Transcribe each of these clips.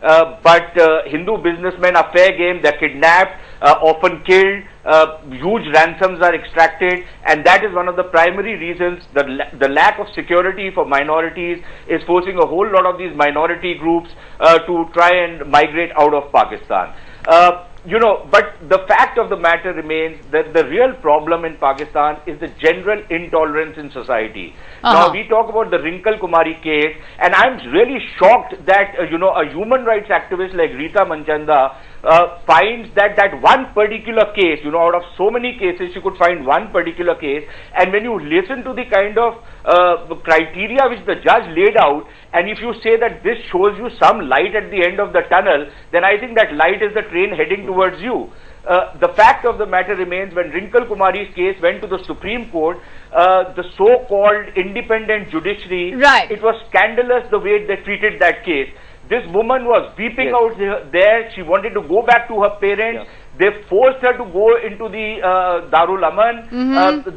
but Hindu businessmen are fair game. They're kidnapped, often killed. Huge ransoms are extracted, and that is one of the primary reasons the lack of security for minorities is forcing a whole lot of these minority groups to try and migrate out of Pakistan. But the fact of the matter remains that the real problem in Pakistan is the general intolerance in society. Now, we talk about the Rinkal Kumari case, and I'm really shocked that, a human rights activist like Rita Manchanda finds that one particular case, out of so many cases, she could find one particular case, and when you listen to the kind of criteria which the judge laid out, and if you say that this shows you some light at the end of the tunnel, then I think that light is the train heading towards you. The fact of the matter remains, when Rinkal Kumari's case went to the Supreme Court, the so-called independent judiciary, it was scandalous the way they treated that case. This woman was weeping out there. She wanted to go back to her parents. They forced her to go into the Darul Aman.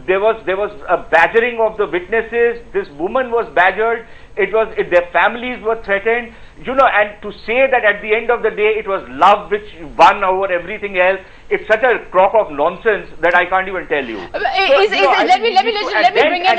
There was a badgering of the witnesses. This woman was badgered. Their families were threatened. And to say that at the end of the day it was love which won over everything else, it's such a crock of nonsense that I can't even tell you. Let me bring in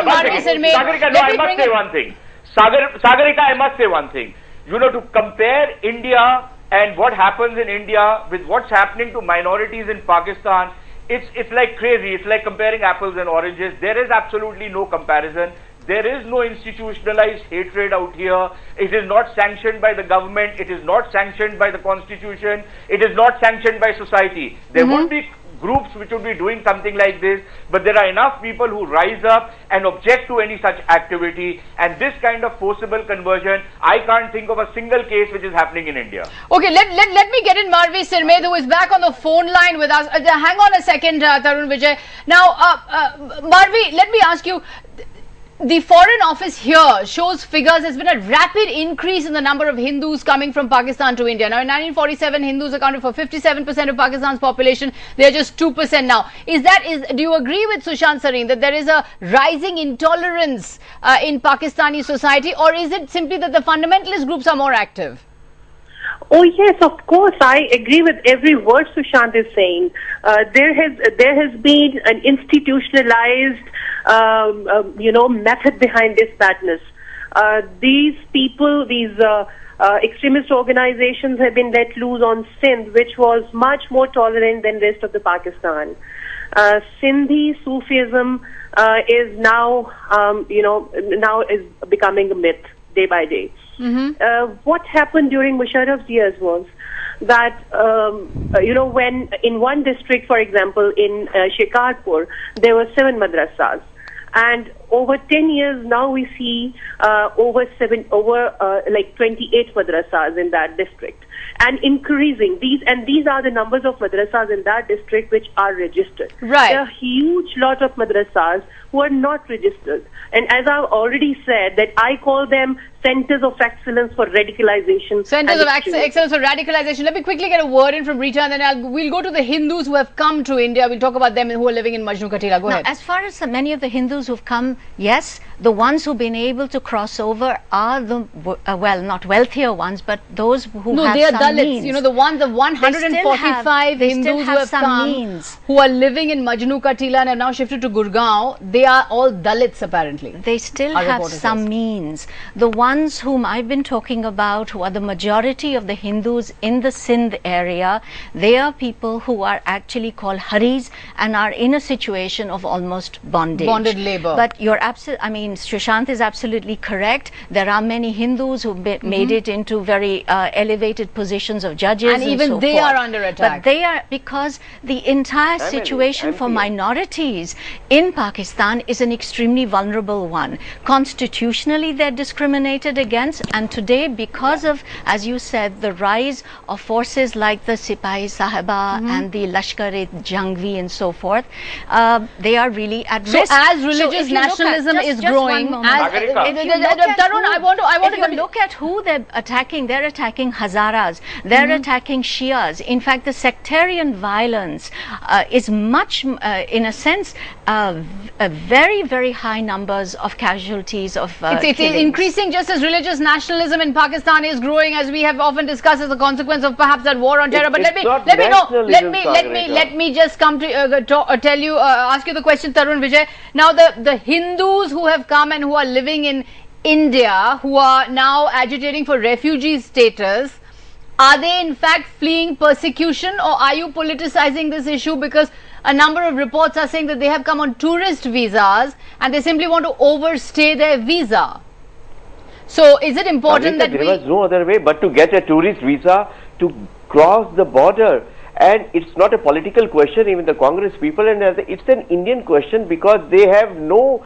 Marvi Sirme. Sagarika, I must say one thing. Sagarika, I must say one thing. To compare India and what happens in India with what's happening to minorities in Pakistan, it's like crazy. It's like comparing apples and oranges. There is absolutely no comparison. There is no institutionalized hatred out here. It is not sanctioned by the government. It is not sanctioned by the constitution. It is not sanctioned by society. There would be groups which would be doing something like this, but there are enough people who rise up and object to any such activity, and this kind of forcible conversion, I can't think of a single case which is happening in India. Okay, let me get in Marvi Sirme, who is back on the phone line with us. Hang on a second, Tarun Vijay. Now, Marvi, let me ask you, the Foreign Office here shows figures. There's been a rapid increase in the number of Hindus coming from Pakistan to India. Now, in 1947, Hindus accounted for 57% of Pakistan's population. They are just 2% now. Do you agree with Sushant Sareen that there is a rising intolerance in Pakistani society, or is it simply that the fundamentalist groups are more active? Oh yes, of course. I agree with every word Sushant is saying. There has been an institutionalized, method behind this madness. These people, these extremist organizations have been let loose on Sindh, which was much more tolerant than rest of the Pakistan. Sindhi Sufism is now, now is becoming a myth day by day. What happened during Musharraf's years was that, when in one district, for example, in Shikarpur, there were 7 madrasas. And over 10 years now we see over 28 madrasas in that district. And increasing. These are the numbers of madrasas in that district which are registered. Right. There are a huge lot of madrasas who are not registered. And as I've already said, that I call them centers of excellence for radicalization. Centers of excellence for radicalization. Let me quickly get a word in from Rita, and then we'll go to the Hindus who have come to India. We'll talk about them who are living in Majnu Katila. Go ahead. As far as many of the Hindus who've come, yes, the ones who've been able to cross over are the, not wealthier ones, but those who have they are some Dalits. means. The 145 Hindus who have come, who are living in Majnu Katila and have now shifted to Gurgaon, they are all Dalits apparently. They still have some means. The ones whom I've been talking about, who are the majority of the Hindus in the Sindh area, they are people who are actually called Haris and are in a situation of almost bondage. Bonded labor. But you're Sushant is absolutely correct. There are many Hindus who've made it into very elevated positions of judges and even so they forth. are under attack. But they are, because the entire situation for minorities in Pakistan is an extremely vulnerable one. Constitutionally, they're discriminated against, and today, because of, as you said, the rise of forces like the Sipahi Sahaba and the Lashkar-e Jangvi and so forth, they are really at risk. So as religious nationalists, nationalism is just growing. one moment. Tarun, I want to look at who they're attacking. They're attacking Hazaras. They're attacking Shias. In fact, the sectarian violence is much, in a sense, very, very high numbers of casualties of it's increasing just as religious nationalism in Pakistan is growing, as we have often discussed, as a consequence of perhaps that war on terror. But let me just come to tell you, ask you the question, Tarun Vijay. Now the Hindus who have come and who are living in India, who are now agitating for refugee status, are they in fact fleeing persecution, or are you politicizing this issue? Because a number of reports are saying that they have come on tourist visas and they simply want to overstay their visa. So is it important that there was no other way but to get a tourist visa to cross the border? And it's not a political question, even the Congress people, and it's an Indian question, because they have no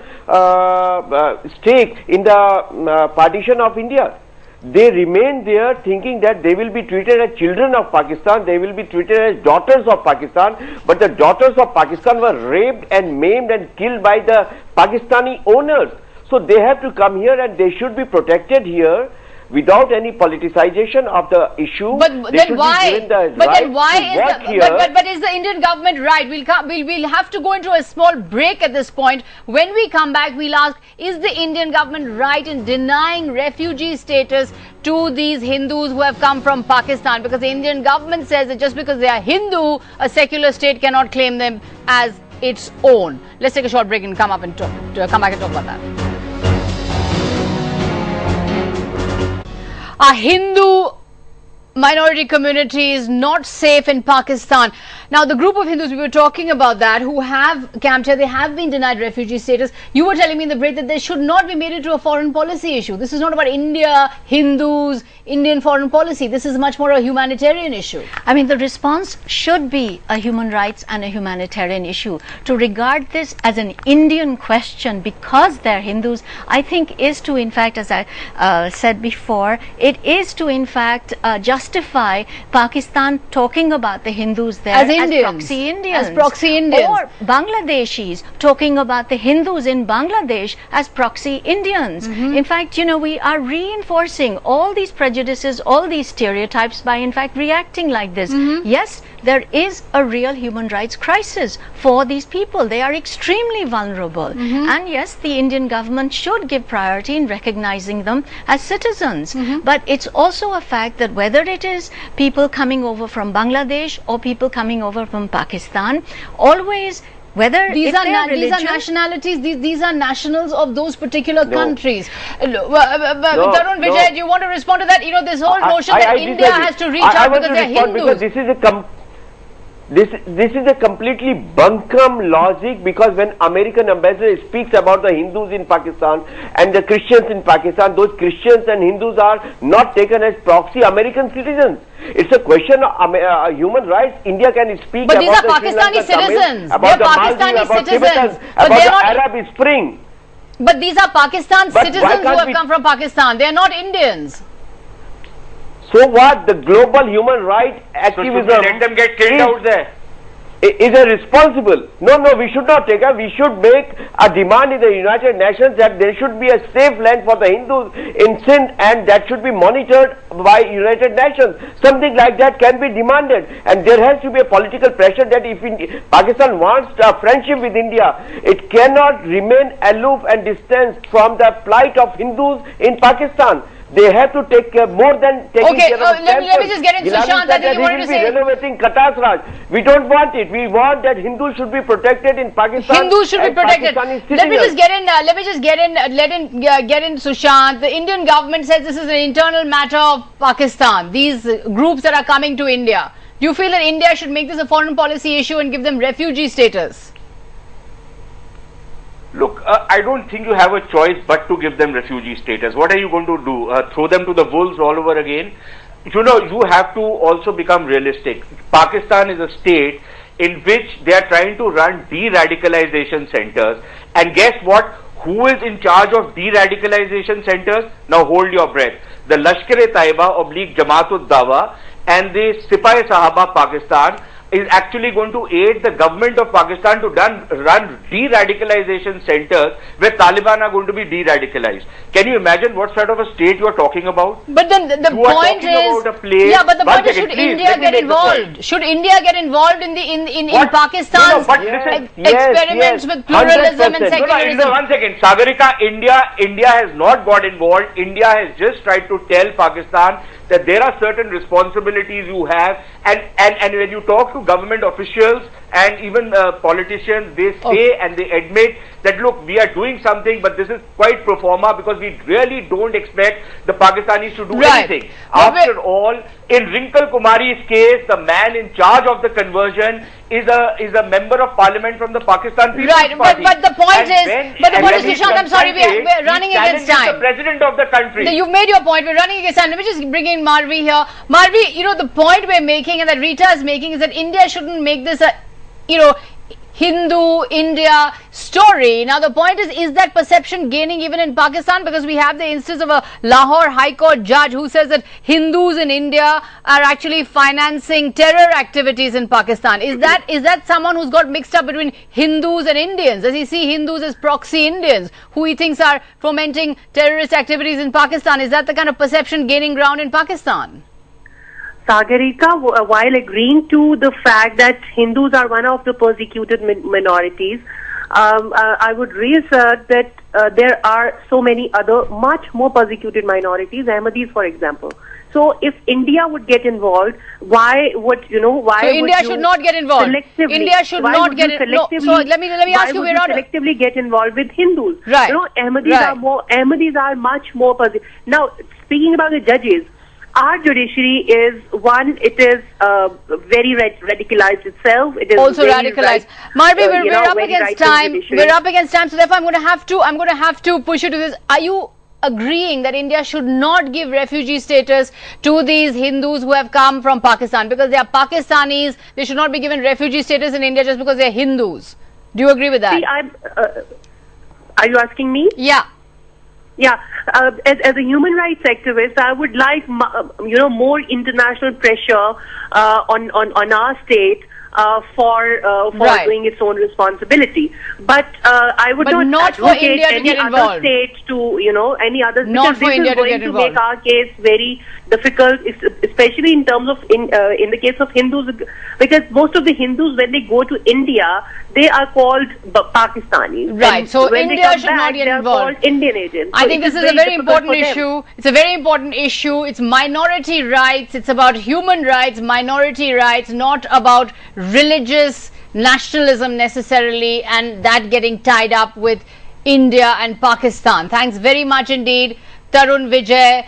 stake in the partition of India. They remain there thinking that they will be treated as children of Pakistan, they will be treated as daughters of Pakistan, but the daughters of Pakistan were raped and maimed and killed by the Pakistani owners. So they have to come here and they should be protected here without any politicization of the issue. But then why? But is the Indian government right? We'll have to go into a small break at this point. When we come back, we'll ask: is the Indian government right in denying refugee status to these Hindus who have come from Pakistan? Because the Indian government says that just because they are Hindu, a secular state cannot claim them as its own. Let's take a short break and come back and talk about that. A Hindu minority community is not safe in Pakistan. Now, the group of Hindus, we were talking about that, who have camped here, they have been denied refugee status. You were telling me in the break that they should not be made into a foreign policy issue. This is not about India, Hindus, Indian foreign policy. This is much more a humanitarian issue. I mean, the response should be a human rights and a humanitarian issue. To regard this as an Indian question because they're Hindus, I think is to, in fact, as I said before, it is to, in fact, justify Pakistan talking about the Hindus there as proxy Indians. As proxy Indians. Or Bangladeshis talking about the Hindus in Bangladesh as proxy Indians. In fact, you know, we are reinforcing all these prejudices, all these stereotypes by, in fact, reacting like this. Yes, there is a real human rights crisis for these people. They are extremely vulnerable. And yes, the Indian government should give priority in recognizing them as citizens. But it's also a fact that whether it is people coming over from Bangladesh or people coming over from Pakistan, always, whether these are nationalities, these are nationals of those particular countries. Tarun Vijay, do you want to respond to that? You know, this whole notion that India has to reach out because they're Hindus. Because this is a completely bunkum logic, because when American ambassador speaks about the Hindus in Pakistan and the Christians in Pakistan, those Christians and Hindus are not taken as proxy American citizens. It's a question of human rights. India can speak but about these are Pakistani citizens. About they're Pakistani citizens. About the Arab Spring. But these are Pakistan citizens who have come from Pakistan. They are not Indians. So what? The global human rights activism, so let them get killed out there, is irresponsible. No, we should not take it. We should make a demand in the United Nations that there should be a safe land for the Hindus in Sindh, and that should be monitored by United Nations. Something like that can be demanded, and there has to be a political pressure that if Pakistan wants a friendship with India, it cannot remain aloof and distanced from the plight of Hindus in Pakistan. They have to take care more than taking care of let me just get in, Sushant. I think you wanted to say renovating Qatar's Raj. We don't want it. We want that Hindus should be protected in Pakistan. Hindus should be protected. Let me just get in. Get in, Sushant. The Indian government says this is an internal matter of Pakistan. These groups that are coming to India. Do you feel that India should make this a foreign policy issue and give them refugee status? Look, I don't think you have a choice but to give them refugee status. What are you going to do? Throw them to the wolves all over again? You know, you have to also become realistic. Pakistan is a state in which they are trying to run de-radicalization centers. And guess what? Who is in charge of de-radicalization centers? Now hold your breath. The Lashkar-e-Taiba / Jamaat-ud-Dawa and the Sipai Sahaba Pakistan is actually going to aid the government of Pakistan to run de-radicalization centers where Taliban are going to be de-radicalized. Can you imagine what sort of a state you are talking about? But then the point is, yeah, but the point is, should India get involved? Should India get involved in Pakistan's experiments with pluralism and secularism? No, one second, Sagarika, India has not got involved. India has just tried to tell Pakistan that there are certain responsibilities you have, and when you talk to government officials and even politicians, they say and they admit that, look, we are doing something, but this is quite pro forma because we really don't expect the Pakistanis to do anything. After all, in Rinkal Kumari's case, the man in charge of the conversion is a member of parliament from the Pakistan People's Party. But the point is, Nishant, I'm sorry, we're running against time. The president of the country. You've made your point. We're running against time. Let me just bring in Marvi here. Marvi, the point we're making and that Rita is making is that India shouldn't make this a, Hindu-India story. Now the point is that perception gaining even in Pakistan? Because we have the instance of a Lahore High Court judge who says that Hindus in India are actually financing terror activities in Pakistan. Is that someone who's got mixed up between Hindus and Indians? Does he see Hindus as proxy Indians who he thinks are fomenting terrorist activities in Pakistan? Is that the kind of perception gaining ground in Pakistan? Sagarika, while agreeing to the fact that Hindus are one of the persecuted minorities, I would reassert that there are so many other much more persecuted minorities, Ahmadis for example. So if India would get involved, why would India should not get involved. India should not get involved. No, so let me ask you, we're not selectively get involved with Hindus. Right. Ahmadis are much more persecuted. Now, speaking about the judges, our judiciary is very radicalized itself. It is also radicalized. Marvi, we're up against time. We're up against time, so therefore I'm going to have to push you to this. Are you agreeing that India should not give refugee status to these Hindus who have come from Pakistan because they are Pakistanis? They should not be given refugee status in India just because they are Hindus. Do you agree with that? See, are you asking me? Yeah. Yeah, as a human rights activist, I would like more international pressure on our state for doing its own responsibility. But I would not for India to get involved. Other states to any other, not for India to get involved. Make our case very difficult, especially in terms of in the case of Hindus, because most of the Hindus, when they go to India, they are called Pakistanis. Right. And so India should not get involved. Indian agents. I think this is a very important issue. It's a very important issue. It's minority rights. It's about human rights, minority rights, not about religious nationalism necessarily, and that getting tied up with India and Pakistan. Thanks very much indeed, Tarun Vijay,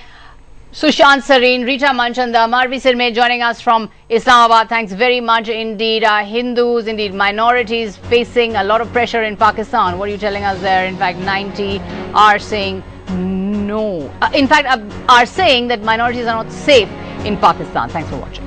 Sushant Sareen, Rita Manchanda, Marvi Sirme joining us from Islamabad. Thanks very much indeed. Hindus, indeed minorities facing a lot of pressure in Pakistan. What are you telling us there? In fact, 90 are saying no. In fact, are saying that minorities are not safe in Pakistan. Thanks for watching.